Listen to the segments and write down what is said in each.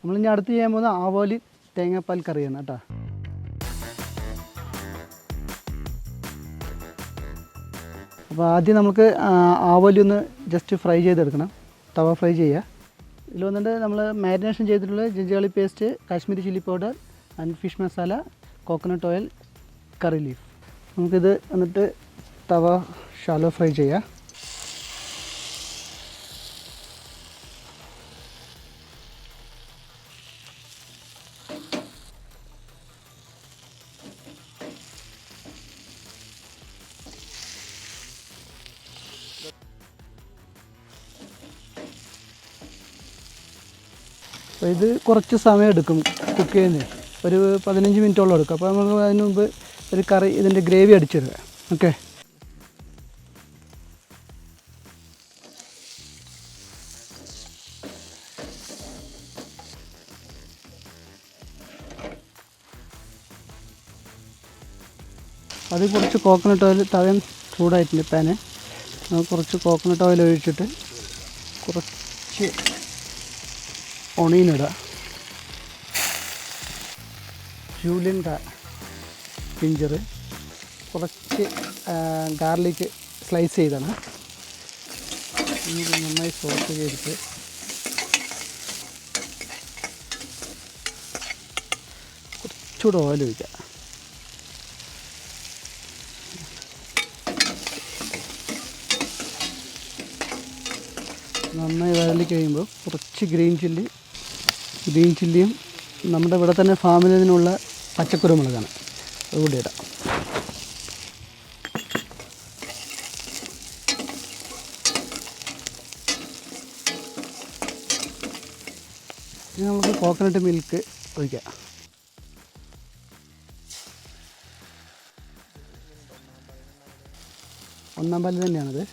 നമ്മളിനി അടുത്ത് ചെയ്യാൻ പോകുന്ന ആവോലി തേങ്ങാപ്പാൽ കറിയാണ് കേട്ടോ. അപ്പോൾ ആദ്യം നമുക്ക് ആവോലി ഒന്ന് ജസ്റ്റ് ഫ്രൈ ചെയ്തെടുക്കണം. തവ ഫ്രൈ ചെയ്യുക. ഇതിൽ വന്നിട്ട് നമ്മൾ മാരിനേഷൻ ചെയ്തിട്ടുള്ള ginger garlic paste, Kashmiri chilli powder and fish masala, coconut oil, curry leaf. നമുക്കിത് എന്നിട്ട് തവ ഷാലോ ഫ്രൈ ചെയ്യാം. അപ്പോൾ ഇത് കുറച്ച് സമയം എടുക്കും കുക്ക് ചെയ്യുന്നത്, ഒരു 15 മിനിറ്റോളം എടുക്കും. അപ്പോൾ നമ്മൾ അതിന് മുമ്പ് ഒരു കറി ഇതിൻ്റെ ഗ്രേവി അടിച്ചിടുക. ഓക്കെ, അത് കുറച്ച് കോക്കനട്ട് ഓയിൽ, തവൻ ചൂടായിട്ടുണ്ട് പാന്, കുറച്ച് കോക്കനട്ട് ഓയിൽ ഒഴിച്ചിട്ട് കുറച്ച് ഒണിയൻ ഇടുക, ജൂലിയൻ ജിഞ്ചർ, കുറച്ച് ഗാർലിക്ക് സ്ലൈസ് ചെയ്താണ്. നന്നായി സോട്ട് ചെയ്തിട്ട് കുറച്ചുകൂടെ ഓയിൽ ഒഴിക്കുക. നന്നായി വഴലി കഴിയുമ്പോൾ കുറച്ച് ഗ്രീൻ ചില്ലിയും നമ്മുടെ ഇവിടെ തന്നെ ഫാമിൽ നിന്നുള്ള പച്ചക്കുരുമുളകാണ്, അതുകൂടി ഇടാം. ഇനി നമുക്ക് കോക്കനട്ട് മിൽക്ക് ഒഴിക്കാം. ഒന്നാം പാല് തന്നെയാണത്.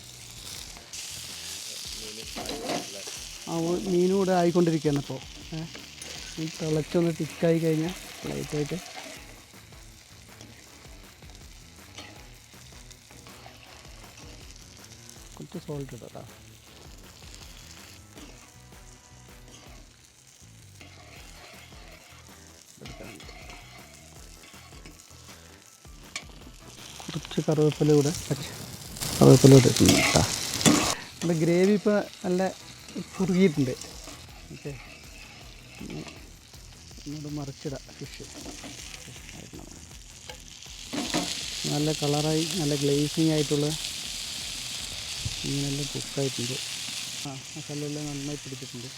മീനും കൂടെ ആയിക്കൊണ്ടിരിക്കുകയാണ്. അപ്പോൾ തിളച്ചൊന്ന് തിക്കായി കഴിഞ്ഞാൽ ലൈറ്റായിട്ട് കുറച്ച് സോൾട്ട് ഇട്ടോ. കുറച്ച് കറിവേപ്പില കൂടെ ഇട്ടിട്ടുണ്ട് കേട്ടോ. നമ്മുടെ ഗ്രേവി ഇപ്പോൾ നല്ല കുറുകിയിട്ടുണ്ട്. ഓക്കെ, ഇങ്ങോട്ട് മറിച്ചിടാം. ഫിഷ് നല്ല കളറായി, നല്ല ഗ്ലേസിങ് ആയിട്ടുള്ള മീനെല്ലാം കുക്കായിട്ടുണ്ട്. മസാലയെല്ലാം നന്നായി പിടിച്ചിട്ടുണ്ട്.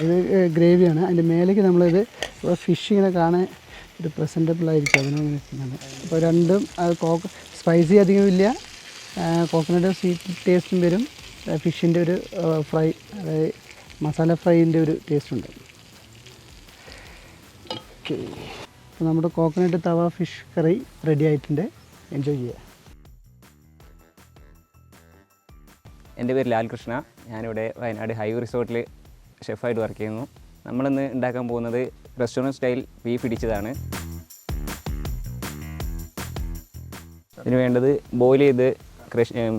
ഇത് ഗ്രേവിയാണ്. അതിൻ്റെ മേലേക്ക് നമ്മളിത് ഫിഷ് ഇങ്ങനെ കാണാൻ ഒരു പ്രസൻറ്റബിളായിരിക്കും, അതിനങ്ങനെ. അപ്പോൾ രണ്ടും സ്പൈസി അധികമില്ല, കോക്കനട്ട് സ്വീറ്റ് ടേസ്റ്റും വരും, ഫിഷിൻ്റെ ഒരു ഫ്രൈ, അതായത് മസാല ഫ്രൈൻ്റെ ഒരു ടേസ്റ്റുണ്ട്. ഓക്കെ, അപ്പോൾ നമ്മുടെ കോക്കനട്ട് തവ ഫിഷ് കറി റെഡി ആയിട്ടുണ്ട്. എൻജോയ് ചെയ്യുക. എൻ്റെ പേര് ലാൽകൃഷ്ണ. ഞാനിവിടെ വയനാട് ഹൈവ് റിസോർട്ടിൽ ഷെഫായിട്ട് വർക്ക് ചെയ്യുന്നു. നമ്മളിന്ന് ഉണ്ടാക്കാൻ പോകുന്നത് റെസ്റ്റോറൻറ്റ് സ്റ്റൈൽ ബീഫ് ഇടിച്ചതാണ്. ഇതിന് വേണ്ടത് ബോയിൽ ചെയ്ത്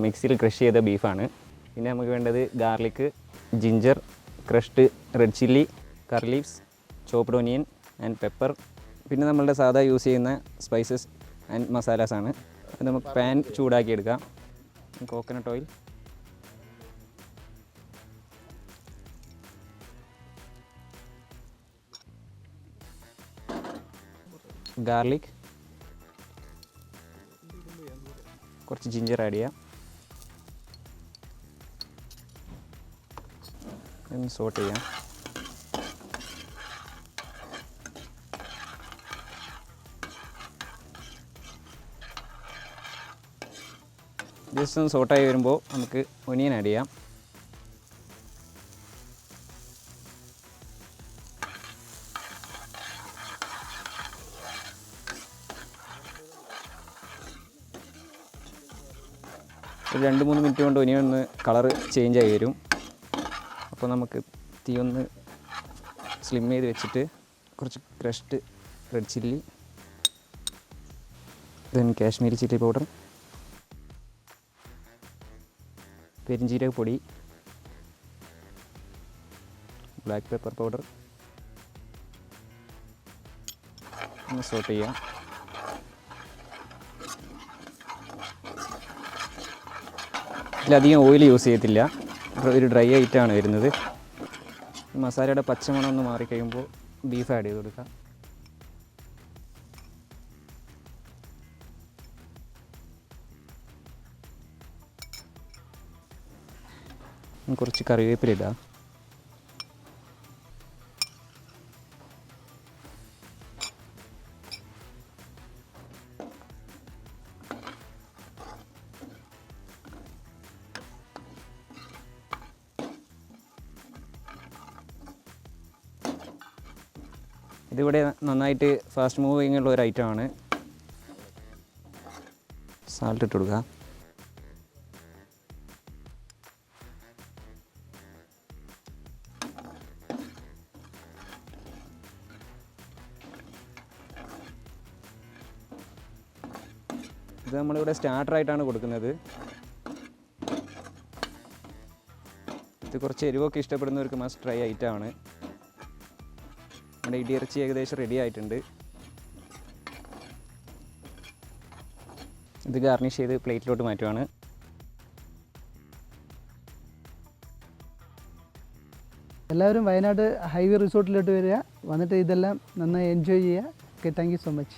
മിക്സിയിൽ ക്രഷ് ചെയ്ത ബീഫാണ്. പിന്നെ നമുക്ക് വേണ്ടത് garlic, ginger, crushed red chilli, curry leaves, chopped onion and pepper. പിന്നെ നമ്മളുടെ സാധാ യൂസ് ചെയ്യുന്ന സ്പൈസസ് ആൻഡ് മസാലാസാണ്. അത് നമുക്ക് പാൻ ചൂടാക്കി എടുക്കാം. കോക്കനട്ട് ഓയിൽ, ഗാർലിക്, കുറച്ച് ജിഞ്ചർ ആഡ് ചെയ്യാം. ഒന്ന് സോട്ട് ചെയ്യാം. ജസ്റ്റ് ഒന്ന് സോട്ടായി വരുമ്പോൾ നമുക്ക് ഒനിയൻ ആഡ് ചെയ്യാം. ഒരു 2-3 മിനിറ്റ് കൊണ്ട് ഒനിയൻ ഒന്ന് കളറ് ചേഞ്ച് ആയി വരും. അപ്പോൾ നമുക്ക് തീ ഒന്ന് സ്ലിം ചെയ്ത് വെച്ചിട്ട് കുറച്ച് crushed red chilli, then Kashmiri chilli powder, പെരിഞ്ജീരക പൊടി, ബ്ലാക്ക് പെപ്പർ പൗഡർ. ഒന്ന് സോട്ട് ചെയ്യാം. ഇതിലധികം ഓയിൽ യൂസ് ചെയ്യത്തില്ല, ഒരു ഡ്രൈ ആയിട്ടാണ് വരുന്നത്. മസാലയുടെ പച്ചമണം ഒന്ന് മാറിക്കഴിയുമ്പോൾ ബീഫ് ആഡ് ചെയ്ത് കൊടുക്കാം. കുറച്ച് കറിവേപ്പില ഇടാം. ഇതിവിടെ നന്നായിട്ട് ഫാസ്റ്റ് മൂവിങ് ഉള്ള ഒരു ഐറ്റമാണ്. സാൾട്ട് ഇട്ട് കൊടുക്കുക. ഇത് നമ്മളിവിടെ സ്റ്റാർട്ടറായിട്ടാണ് കൊടുക്കുന്നത്. ഇത് കുറച്ച് എരിവൊക്കെ ഇഷ്ടപ്പെടുന്നവർക്ക് മസ്റ്റ് ട്രൈ ഐറ്റമാണ്. നമ്മുടെ ഇടിയിറച്ചി ഏകദേശം റെഡി ആയിട്ടുണ്ട്. ഇത് ഗാർണിഷ് ചെയ്ത് പ്ലേറ്റിലോട്ട് മാറ്റുവാണ്. എല്ലാവരും വയനാട് ഹൈവേ റിസോർട്ടിലോട്ട് വരിക, വന്നിട്ട് ഇതെല്ലാം നന്നായി എൻജോയ് ചെയ്യുക. Okay, thank you so much.